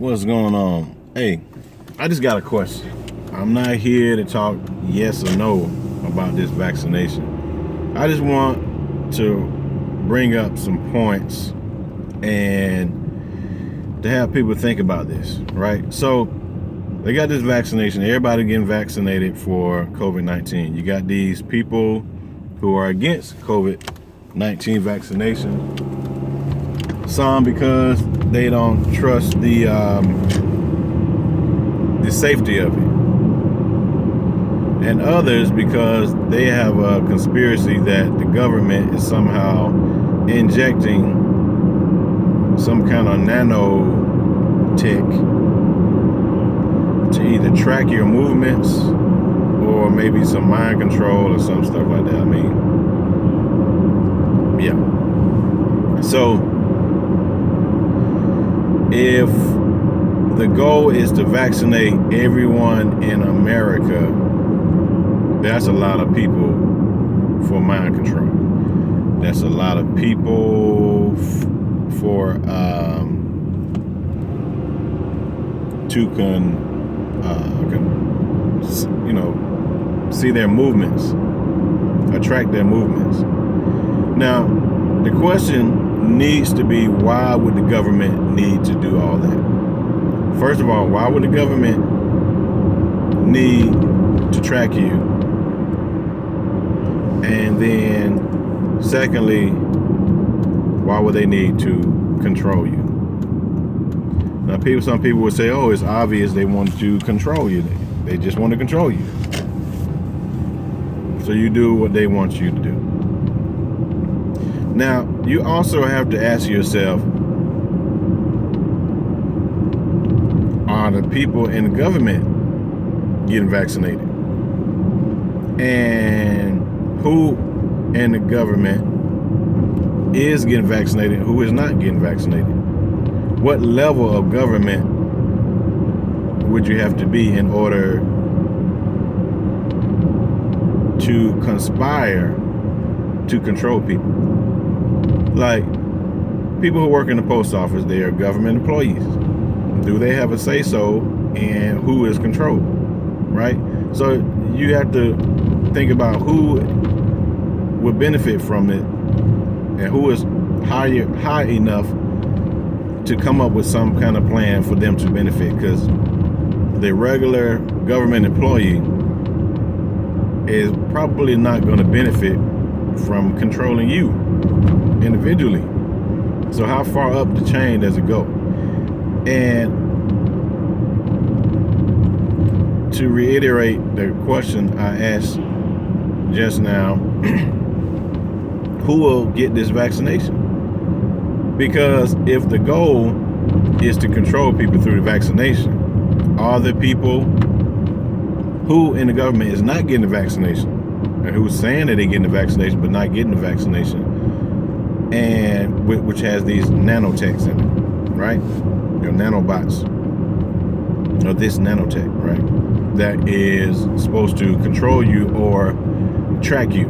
What's going on? Hey, I just got a question. I'm not here to talk yes or no about this vaccination. I just want to bring up some points and to have people think about this, right? So they got this vaccination. Everybody getting vaccinated for COVID-19. You got these people who are against COVID-19 vaccination. Some because they don't trust the safety of it, and others because they have a conspiracy that the government is somehow injecting some kind of nanotech to either track your movements or maybe some mind control or some stuff like that. I mean, yeah. So if the goal is to vaccinate everyone in America, that's a lot of people for mind control. That's a lot of people for see their movements, attract their movements. Now, the question needs to be, why would the government need to do all that? First of all, why would the government need to track you? And then secondly, why would they need to control you? Now, some people would say, oh, it's obvious they want to control you. They just want to control you. So you do what they want you to do. Now, you also have to ask yourself, are the people in the government getting vaccinated? And who in the government is getting vaccinated, who is not getting vaccinated? What level of government would you have to be in order to conspire to control people? Like, people who work in the post office, they are government employees. Do they have a say-so in who is controlled, right? So you have to think about who would benefit from it and who is high enough to come up with some kind of plan for them to benefit, because the regular government employee is probably not going to benefit from controlling you individually. So how far up the chain does it go? And to reiterate the question I asked just now, who will get this vaccination? Because if the goal is to control people through the vaccination, are the people who in the government is not getting the vaccination, and who's saying that they're getting the vaccination but not getting the vaccination, and which has these nanotechs in it, right? Your nanobots, or this nanotech, right? That is supposed to control you or track you,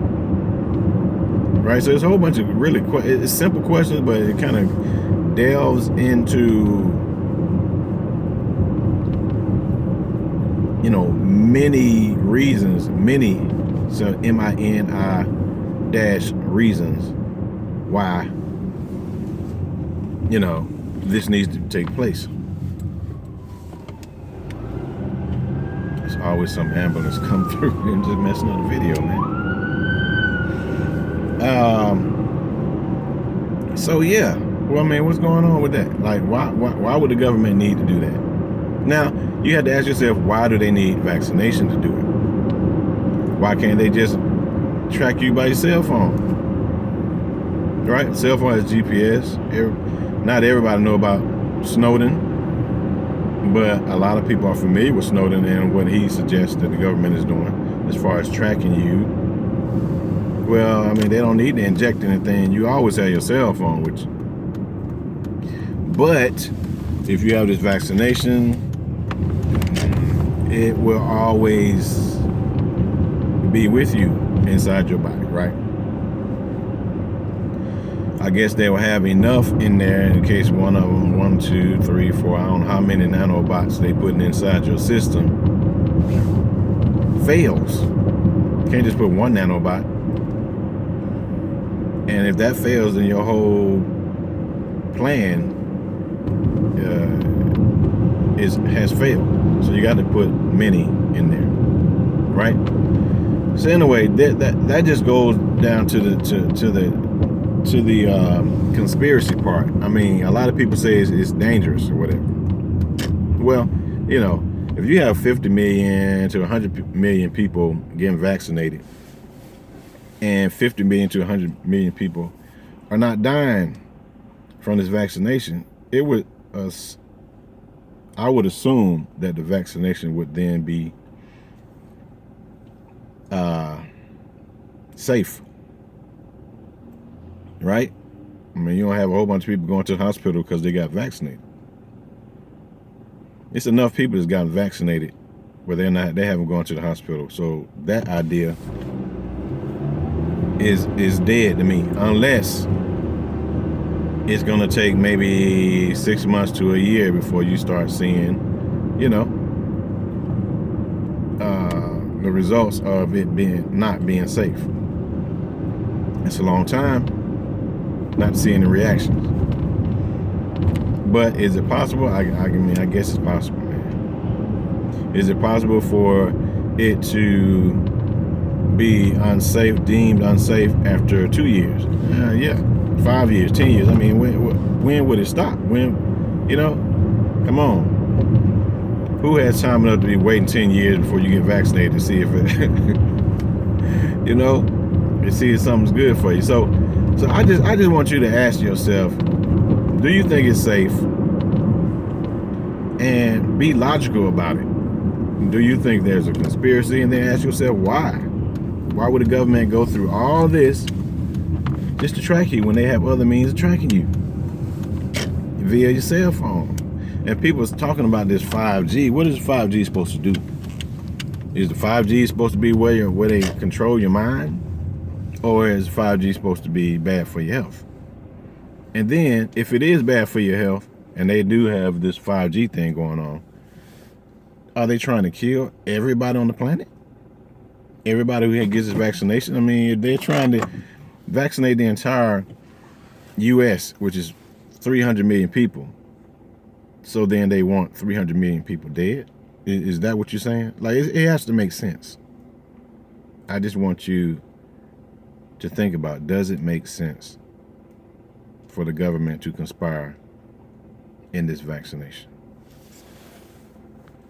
right? So there's a whole bunch of really it's simple questions, but it kind of delves into, many reasons, so MINI-reasons why, this needs to take place. There's always some ambulance come through and just messing up the video, man. So yeah, well, I mean, what's going on with that? Like, why would the government need to do that? Now, you have to ask yourself, why do they need vaccination to do it? Why can't they just track you by your cell phone? Right? Cell phone has GPS. Not everybody know about Snowden, but a lot of people are familiar with Snowden and what he suggests that the government is doing as far as tracking you. Well, I mean, they don't need to inject anything. You always have your cell phone with you. But if you have this vaccination, it will always be with you inside your body, right? I guess they will have enough in there in case one of them, 1, 2, 3, 4, I don't know how many nanobots they putting inside your system fails. You can't just put one nanobot. And if that fails, then your whole plan has failed. So you got to put many in there, right? So anyway, that just goes down to the conspiracy part. I mean, a lot of people say it's dangerous or whatever. Well, you know, if you have 50 million to 100 million people getting vaccinated, and 50 million to 100 million people are not dying from this vaccination, I would assume that the vaccination would then be safe, right? I mean, you don't have a whole bunch of people going to the hospital because they got vaccinated. It's enough people that's gotten vaccinated where they haven't gone to the hospital. So that idea is dead to me, unless it's gonna take maybe 6 months to a year before you start seeing, you know, the results of it not being safe. It's a long time not seeing the reactions. But is it possible? I mean, I guess it's possible, man. Is it possible for it to be unsafe, deemed unsafe after 2 years? Yeah, 5 years, 10 years. I mean, when would it stop? When, you know, come on. Who has time enough to be waiting 10 years before you get vaccinated to see if it, you know, to see if something's good for you? So I just want you to ask yourself, do you think it's safe? And be logical about it. Do you think there's a conspiracy? And then ask yourself, why? Why would the government go through all this just to track you when they have other means of tracking you via your cell phone? And people are talking about this 5G. What is 5G supposed to do? Is the 5G supposed to be where they control your mind? Or is 5G supposed to be bad for your health? And then, if it is bad for your health, and they do have this 5G thing going on, are they trying to kill everybody on the planet? Everybody who gets this vaccination? I mean, if they're trying to vaccinate the entire U.S., which is 300 million people, so then they want 300 million people dead? Is that what you're saying? Like, it has to make sense. I just want you to think about, does it make sense for the government to conspire in this vaccination?